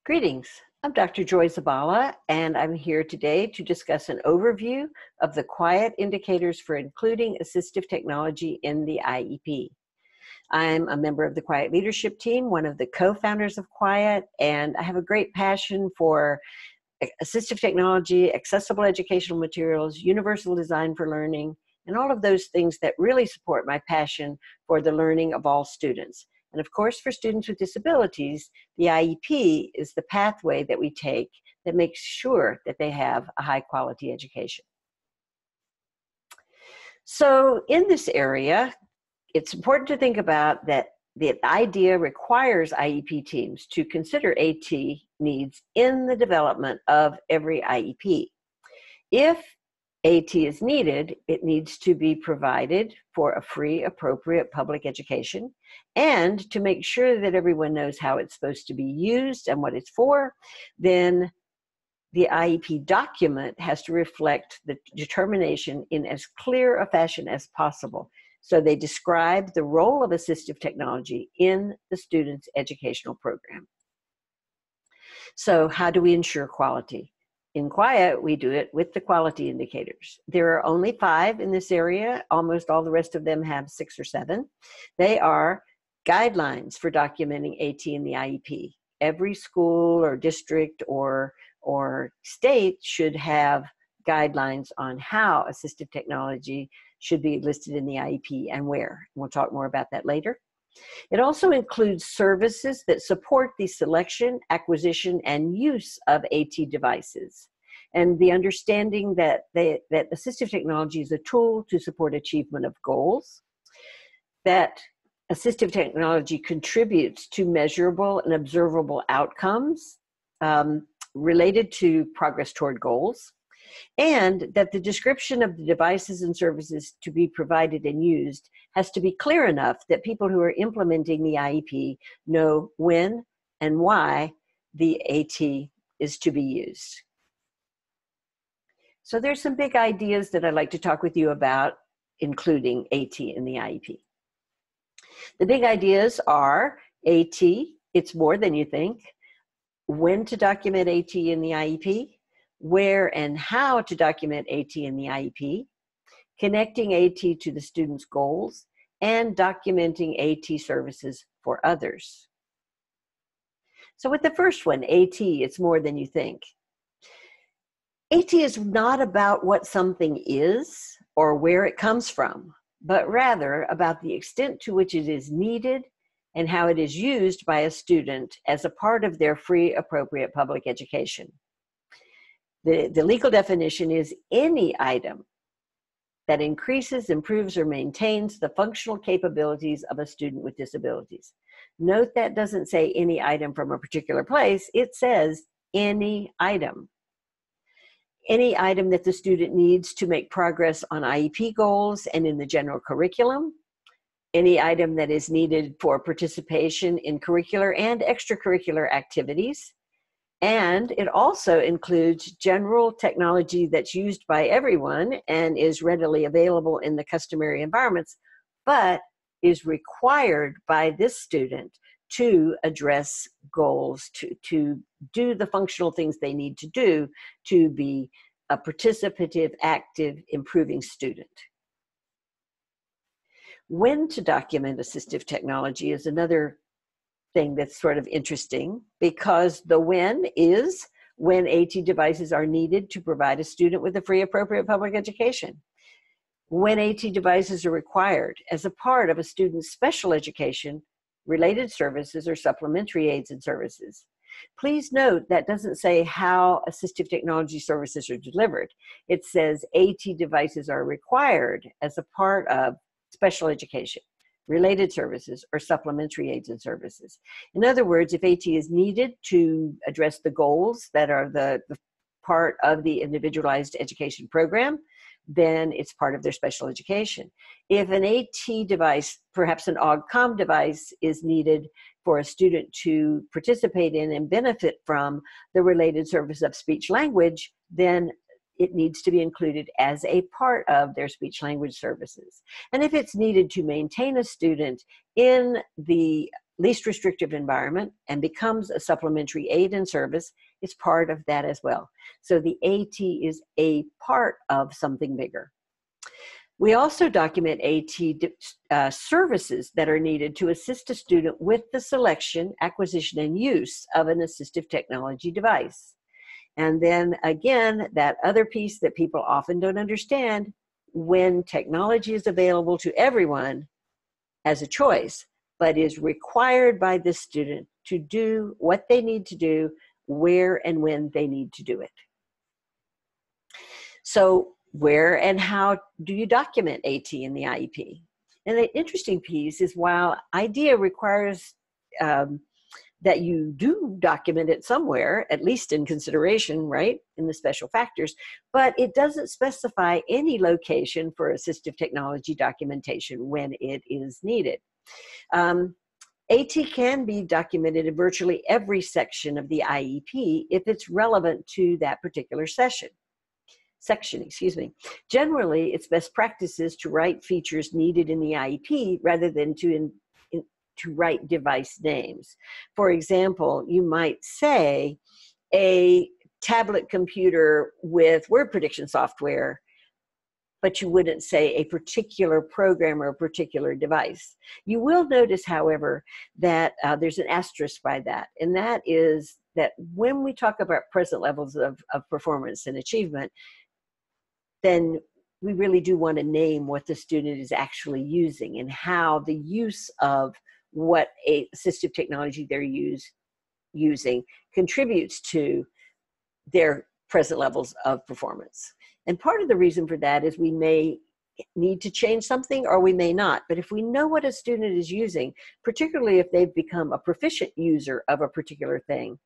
Greetings. I'm Dr. Joy Zabala, and I'm here today to discuss an overview of the Quiet indicators for including assistive technology in the IEP. I'm a member of the Quiet leadership team, one of the co-founders of Quiet, and I have a great passion for assistive technology, accessible educational materials, universal design for learning, and all of those things that really support my passion for the learning of all students. And of course, for students with disabilities, the IEP is the pathway that we take that makes sure that they have a high quality education. So in this area, it's important to think about that the idea requires IEP teams to consider AT needs in the development of every IEP. If AT is needed, it needs to be provided for a free, appropriate public education, and to make sure that everyone knows how it's supposed to be used and what it's for, then the IEP document has to reflect the determination in as clear a fashion as possible. So they describe the role of assistive technology in the student's educational program. So how do we ensure quality? In Quiet, we do it with the quality indicators. There are only 5 in this area. Almost all the rest of them have 6 or 7. They are guidelines for documenting AT in the IEP. Every school or district or state should have guidelines on how assistive technology should be listed in the IEP and where. We'll talk more about that later. It also includes services that support the selection, acquisition, and use of AT devices, and the understanding that assistive technology is a tool to support achievement of goals, that assistive technology contributes to measurable and observable outcomes related to progress toward goals, and that the description of the devices and services to be provided and used has to be clear enough that people who are implementing the IEP know when and why the AT is to be used. So there's some big ideas that I'd like to talk with you about including AT in the IEP. The big ideas are AT, it's more than you think, when to document AT in the IEP, where and how to document AT in the IEP, connecting AT to the student's goals, and documenting AT services for others. So with the first one, AT, it's more than you think. AT is not about what something is or where it comes from, but rather about the extent to which it is needed and how it is used by a student as a part of their free, appropriate public education. The legal definition is any item that increases, improves, or maintains the functional capabilities of a student with disabilities. Note that doesn't say any item from a particular place, it says any item. Any item that the student needs to make progress on IEP goals and in the general curriculum, any item that is needed for participation in curricular and extracurricular activities, and it also includes general technology that's used by everyone and is readily available in the customary environments, but is required by this student to address goals, to do the functional things they need to do to be a participative, active, improving student. When to document assistive technology is another thing that's sort of interesting, because the when is when AT devices are needed to provide a student with a free, appropriate public education. When AT devices are required as a part of a student's special education, related services, or supplementary aids and services. Please note that doesn't say how assistive technology services are delivered. It says AT devices are required as a part of special education, related services, or supplementary aids and services. In other words, if AT is needed to address the goals that are the part of the Individualized Education Program, then it's part of their special education. If an AT device, perhaps an AUG-COM device, is needed for a student to participate in and benefit from the related service of speech language, then it needs to be included as a part of their speech language services. And if it's needed to maintain a student in the least restrictive environment and becomes a supplementary aid and service, it's part of that as well. So the AT is a part of something bigger. We also document AT services that are needed to assist a student with the selection, acquisition, and use of an assistive technology device. And then again, that other piece that people often don't understand, when technology is available to everyone as a choice, but is required by the student to do what they need to do, where and when they need to do it. So where and how do you document AT in the IEP? And the interesting piece is, while IDEA requires that you do document it somewhere, at least in consideration, right, in the special factors, but it doesn't specify any location for assistive technology documentation when it is needed. AT can be documented in virtually every section of the IEP if it's relevant to that particular section. Generally, it's best practices to write features needed in the IEP rather than to write device names. For example, you might say a tablet computer with word prediction software, but you wouldn't say a particular program or a particular device. You will notice, however, that there's an asterisk by that, and that is that when we talk about present levels of performance and achievement, then we really do want to name what the student is actually using and how the use of what assistive technology they're using contributes to their present levels of performance. And part of the reason for that is we may need to change something or we may not. But if we know what a student is using, particularly if they've become a proficient user of a particular thing,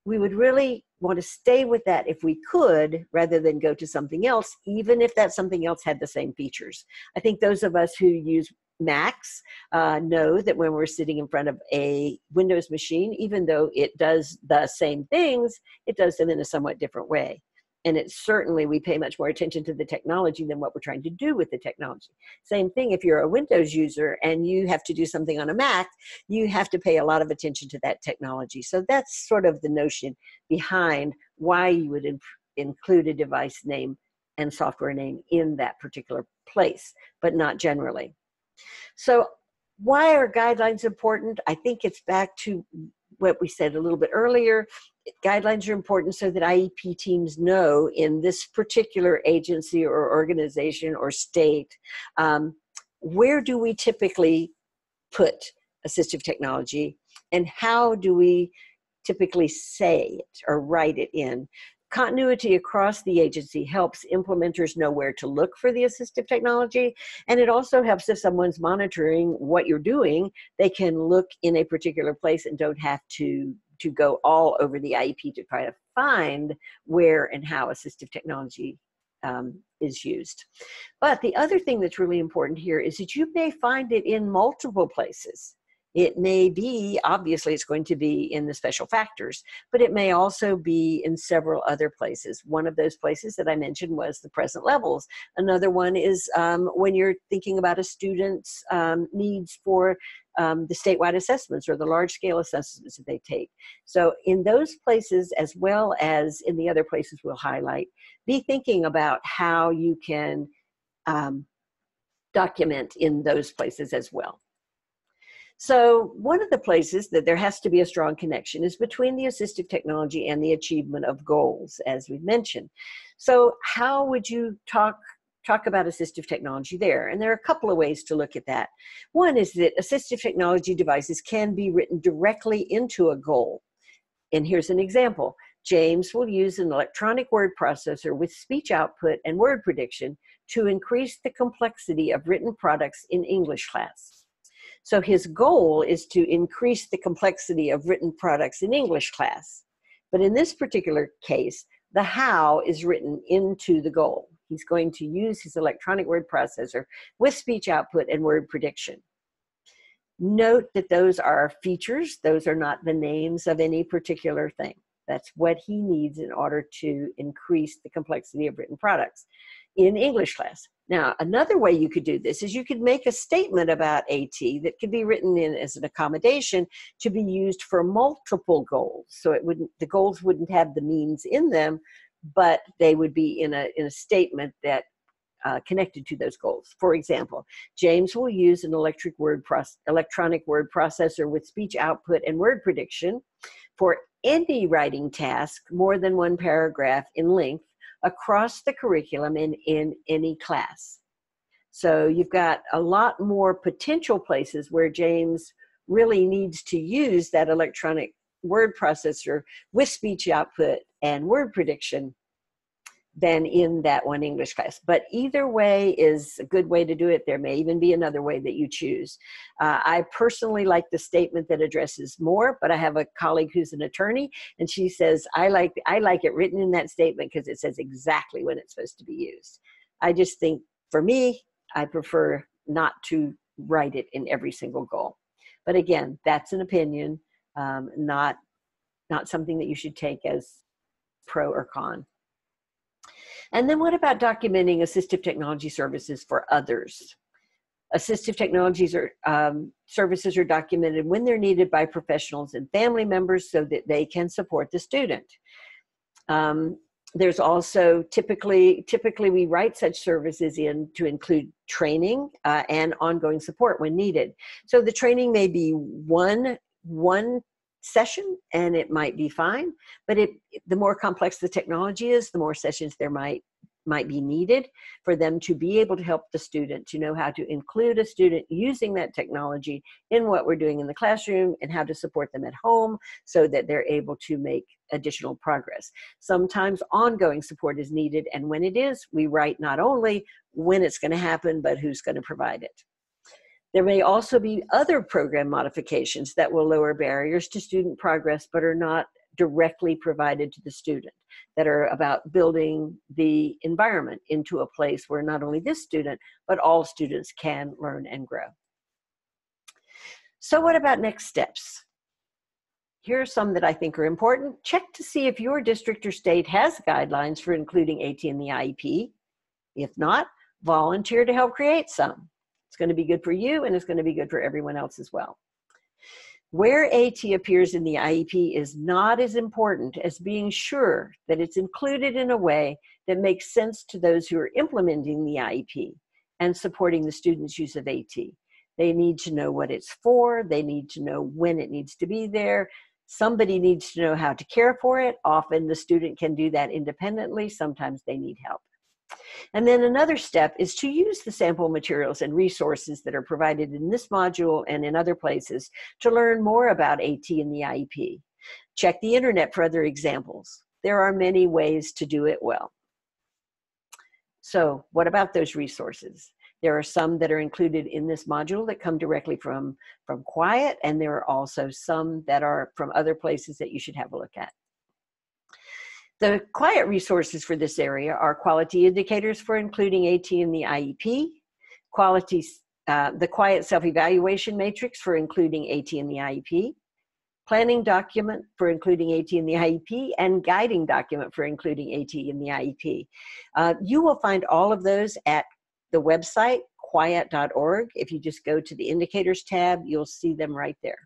we would really want to stay with that if we could, rather than go to something else, even if that something else had the same features. I think those of us who use Macs know that when we're sitting in front of a Windows machine, even though it does the same things, it does them in a somewhat different way. And it's certainly, we pay much more attention to the technology than what we're trying to do with the technology. Same thing if you're a Windows user and you have to do something on a Mac, you have to pay a lot of attention to that technology. So that's sort of the notion behind why you would include a device name and software name in that particular place, but not generally. So why are guidelines important? I think it's back to what we said a little bit earlier. Guidelines are important so that IEP teams know in this particular agency or organization or state, where do we typically put assistive technology and how do we typically say it or write it in. Continuity across the agency helps implementers know where to look for the assistive technology, and it also helps if someone's monitoring what you're doing, they can look in a particular place and don't have to go all over the IEP to try to find where and how assistive technology is used. But the other thing that's really important here is that you may find it in multiple places. It may be, obviously it's going to be in the special factors, but it may also be in several other places. One of those places that I mentioned was the present levels. Another one is when you're thinking about a student's needs for the statewide assessments or the large scale assessments that they take. So in those places, as well as in the other places we'll highlight, be thinking about how you can document in those places as well. So one of the places that there has to be a strong connection is between the assistive technology and the achievement of goals, as we mentioned. So how would you talk about assistive technology there? And there are a couple of ways to look at that. One is that assistive technology devices can be written directly into a goal. And here's an example. James will use an electronic word processor with speech output and word prediction to increase the complexity of written products in English class. So his goal is to increase the complexity of written products in English class. But in this particular case, the how is written into the goal. He's going to use his electronic word processor with speech output and word prediction. Note that those are features. Those are not the names of any particular thing. That's what he needs in order to increase the complexity of written products in English class. Now, another way you could do this is you could make a statement about AT that could be written in as an accommodation to be used for multiple goals. So the goals wouldn't have the means in them, but they would be in a statement that connected to those goals. For example, James will use an electronic word processor with speech output and word prediction for any writing task more than one paragraph in length across the curriculum in any class. So you've got a lot more potential places where James really needs to use that electronic word processor with speech output and word prediction than in that one English class. But either way is a good way to do it. There may even be another way that you choose. I personally like the statement that addresses more, but I have a colleague who's an attorney, and she says, I like it written in that statement because it says exactly when it's supposed to be used. I just think, for me, I prefer not to write it in every single goal. But again, that's an opinion, not something that you should take as pro or con. And then what about documenting assistive technology services for others? Assistive technologies services are documented when they're needed by professionals and family members so that they can support the student. There's also typically we write such services in to include training and ongoing support when needed. So the training may be one session and it might be fine, but the more complex the technology is, the more sessions there might be needed for them to be able to help the student, to know how to include a student using that technology in what we're doing in the classroom and how to support them at home so that they're able to make additional progress. Sometimes ongoing support is needed, and when it is, we write not only when it's going to happen, but who's going to provide it. There may also be other program modifications that will lower barriers to student progress, but are not directly provided to the student, that are about building the environment into a place where not only this student, but all students can learn and grow. So what about next steps? Here are some that I think are important. Check to see if your district or state has guidelines for including AT in the IEP. If not, volunteer to help create some. It's going to be good for you, and it's going to be good for everyone else as well. Where AT appears in the IEP is not as important as being sure that it's included in a way that makes sense to those who are implementing the IEP and supporting the students' use of AT. They need to know what it's for. They need to know when it needs to be there. Somebody needs to know how to care for it. Often the student can do that independently. Sometimes they need help. And then another step is to use the sample materials and resources that are provided in this module and in other places to learn more about AT in the IEP. Check the internet for other examples. There are many ways to do it well. So what about those resources? There are some that are included in this module that come directly from Quiet, and there are also some that are from other places that you should have a look at. The Quiet resources for this area are quality indicators for including AT in the IEP, the Quiet self-evaluation matrix for including AT in the IEP, planning document for including AT in the IEP, and guiding document for including AT in the IEP. You will find all of those at the website, quiet.org. If you just go to the indicators tab, you'll see them right there.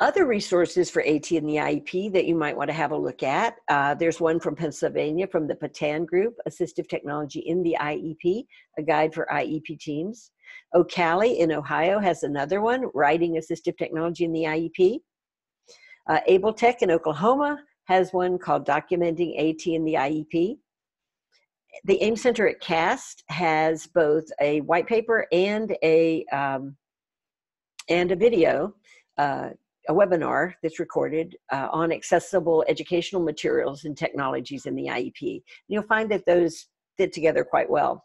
Other resources for AT in the IEP that you might want to have a look at, there's one from Pennsylvania from the Patan Group, Assistive Technology in the IEP, a guide for IEP teams. Ocali in Ohio has another one, Writing Assistive Technology in the IEP. Able Tech in Oklahoma has one called Documenting AT in the IEP. The AIM Center at CAST has both a white paper and a video, a webinar that's recorded on accessible educational materials and technologies in the IEP. You'll find that those fit together quite well.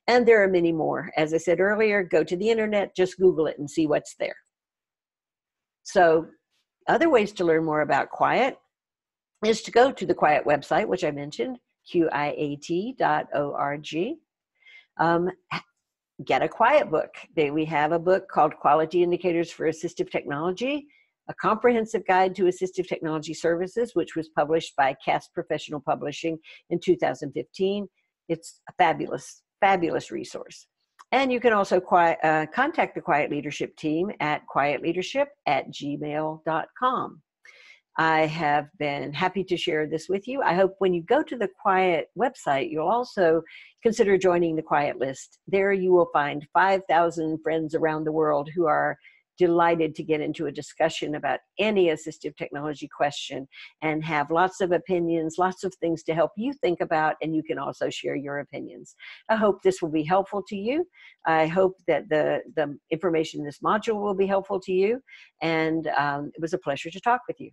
And there are many more. As I said earlier, go to the internet, just Google it and see what's there. So other ways to learn more about Quiet is to go to the Quiet website, which I mentioned, quiat.org. Get a Quiet book. We have a book called Quality Indicators for Assistive Technology, a comprehensive guide to assistive technology services, which was published by CAST Professional Publishing in 2015. It's a fabulous, fabulous resource. And you can also contact the Quiet Leadership team at quietleadership@gmail.com. I have been happy to share this with you. I hope when you go to the Quiet website, you'll also consider joining the Quiet list. There you will find 5,000 friends around the world who are delighted to get into a discussion about any assistive technology question and have lots of opinions, lots of things to help you think about, and you can also share your opinions. I hope this will be helpful to you. I hope that the information in this module will be helpful to you, and it was a pleasure to talk with you.